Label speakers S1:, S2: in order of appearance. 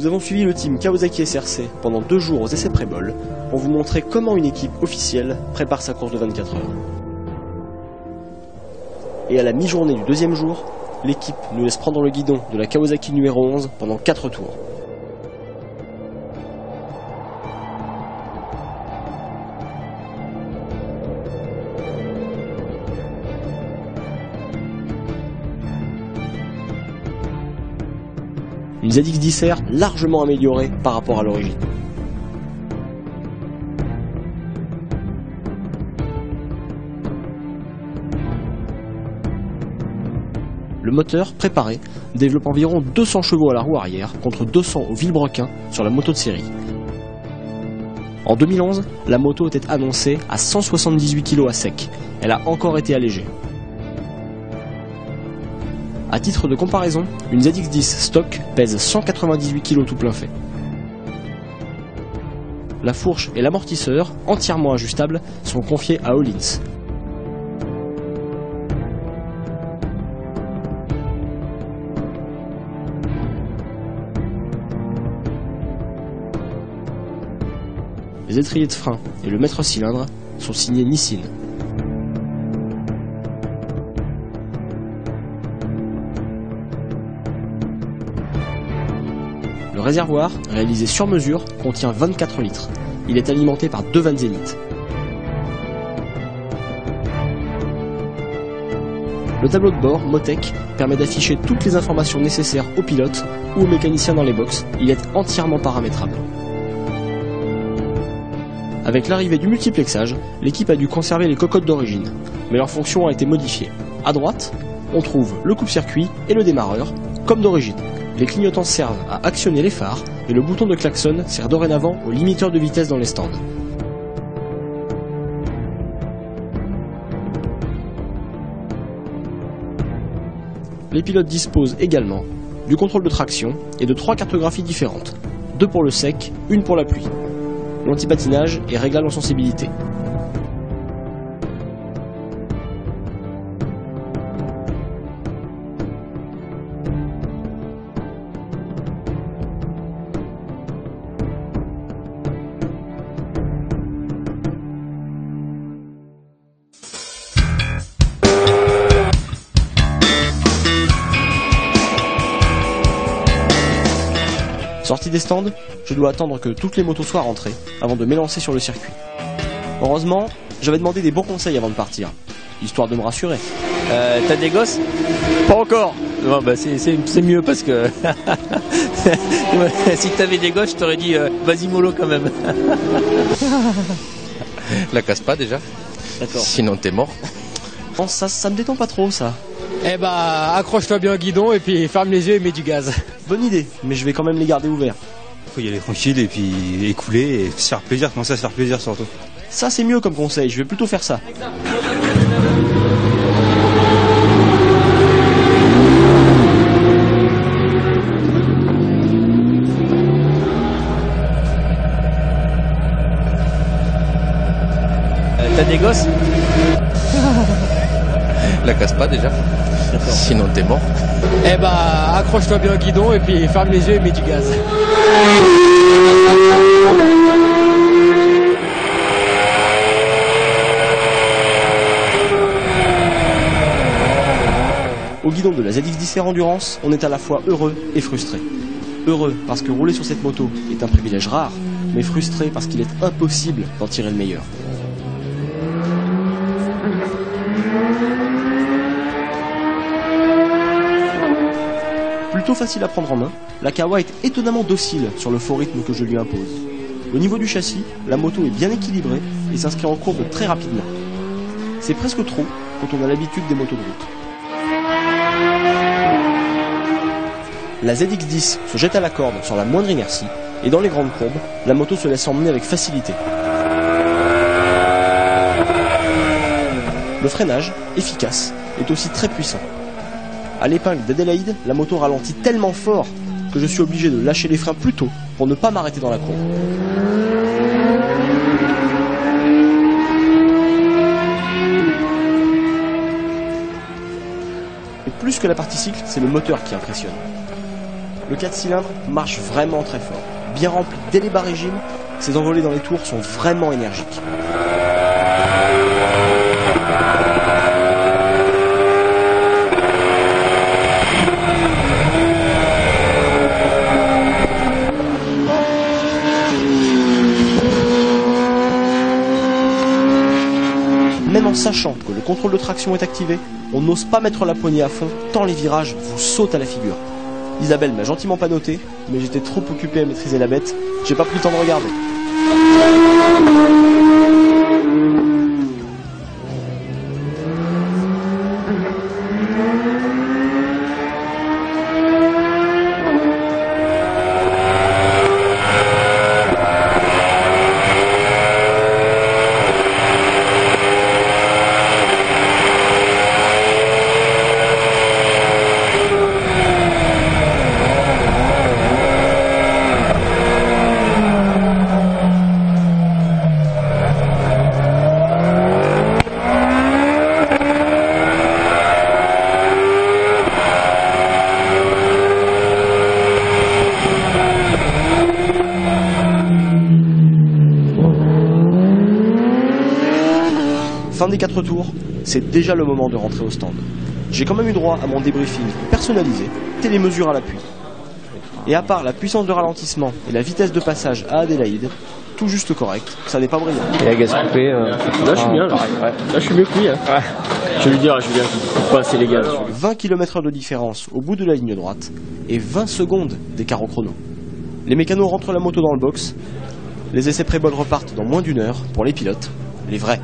S1: Nous avons suivi le team Kawasaki SRC pendant 2 jours aux essais pré-bol pour vous montrer comment une équipe officielle prépare sa course de 24 heures. Et à la mi-journée du 2e jour, l'équipe nous laisse prendre le guidon de la Kawasaki numéro 11 pendant 4 tours. Une ZX10 R largement améliorée par rapport à l'origine. Le moteur, préparé, développe environ 200 chevaux à la roue arrière contre 200 au Villebrequin sur la moto de série. En 2011, la moto était annoncée à 178 kg à sec. Elle a encore été allégée. A titre de comparaison, une ZX10 stock pèse 198 kg tout plein fait. La fourche et l'amortisseur, entièrement ajustables, sont confiés à Öhlins. Les étriers de frein et le maître-cylindre sont signés Nissin. Le réservoir, réalisé sur mesure, contient 24 litres. Il est alimenté par 2 vannes Zenith. Le tableau de bord, Motec, permet d'afficher toutes les informations nécessaires aux pilotes ou aux mécaniciens dans les box. Il est entièrement paramétrable. Avec l'arrivée du multiplexage, l'équipe a dû conserver les cocottes d'origine, mais leur fonction a été modifiée. À droite, on trouve le coupe-circuit et le démarreur, comme d'origine. Les clignotants servent à actionner les phares et le bouton de klaxon sert dorénavant au limiteur de vitesse dans les stands. Les pilotes disposent également du contrôle de traction et de 3 cartographies différentes, 2 pour le sec, 1 pour la pluie. L'antipatinage est réglable en sensibilité. Sorti des stands, je dois attendre que toutes les motos soient rentrées avant de m'élancer sur le circuit. Heureusement, j'avais demandé des bons conseils avant de partir, histoire de me rassurer.
S2: T'as des gosses?
S1: Pas encore.
S2: Non, bah c'est mieux parce que si t'avais des gosses, je t'aurais dit vas-y mollo quand même.
S3: La casse pas déjà.
S1: D'accord.
S3: Sinon t'es mort.
S1: Bon, ça me détend pas trop ça.
S4: Eh bah, accroche-toi bien au guidon et puis ferme les yeux et mets du gaz.
S1: Bonne idée, mais je vais quand même les garder ouverts.
S5: Faut y aller tranquille et puis écouler et se faire plaisir, commencer à se faire plaisir surtout.
S1: Ça c'est mieux comme conseil, je vais plutôt faire ça.
S2: T'as des gosses?
S3: La casse pas déjà. Sinon t'es mort.
S4: Eh bah, accroche-toi bien au guidon et puis ferme les yeux et mets du gaz.
S1: Au guidon de la ZX10 R Endurance, on est à la fois heureux et frustré. Heureux parce que rouler sur cette moto est un privilège rare, mais frustré parce qu'il est impossible d'en tirer le meilleur. Plutôt facile à prendre en main, la Kawa est étonnamment docile sur le faux rythme que je lui impose. Au niveau du châssis, la moto est bien équilibrée et s'inscrit en courbe très rapidement. C'est presque trop quand on a l'habitude des motos de route. La ZX10 se jette à la corde sur la moindre inertie et dans les grandes courbes, la moto se laisse emmener avec facilité. Le freinage, efficace, est aussi très puissant. À l'épingle d'Adélaïde, la moto ralentit tellement fort que je suis obligé de lâcher les freins plus tôt pour ne pas m'arrêter dans la courbe. Et plus que la partie cycle, c'est le moteur qui impressionne. Le 4 cylindres marche vraiment très fort. Bien rempli dès les bas régimes, ses envolées dans les tours sont vraiment énergiques. Même en sachant que le contrôle de traction est activé, on n'ose pas mettre la poignée à fond tant les virages vous sautent à la figure. Isabelle m'a gentiment pas noté, mais j'étais trop occupé à maîtriser la bête, j'ai pas pris le temps de regarder. Fin des 4 tours, c'est déjà le moment de rentrer au stand. J'ai quand même eu droit à mon débriefing personnalisé, télémesure à l'appui. Et à part la puissance de ralentissement et la vitesse de passage à Adélaïde, tout juste correct, ça n'est pas brillant.
S6: Et la gaz coupée,
S7: là je suis bien, là je suis mieux que lui. Hein. Ouais. Je vais lui dire, qu'il ne faut pas assez les gaz.
S1: 20 km/h de différence au bout de la ligne droite et 20 secondes d'écart au chrono. Les mécanos rentrent la moto dans le box, les essais pré-bol repartent dans moins d'1 heure pour les pilotes, les vrais.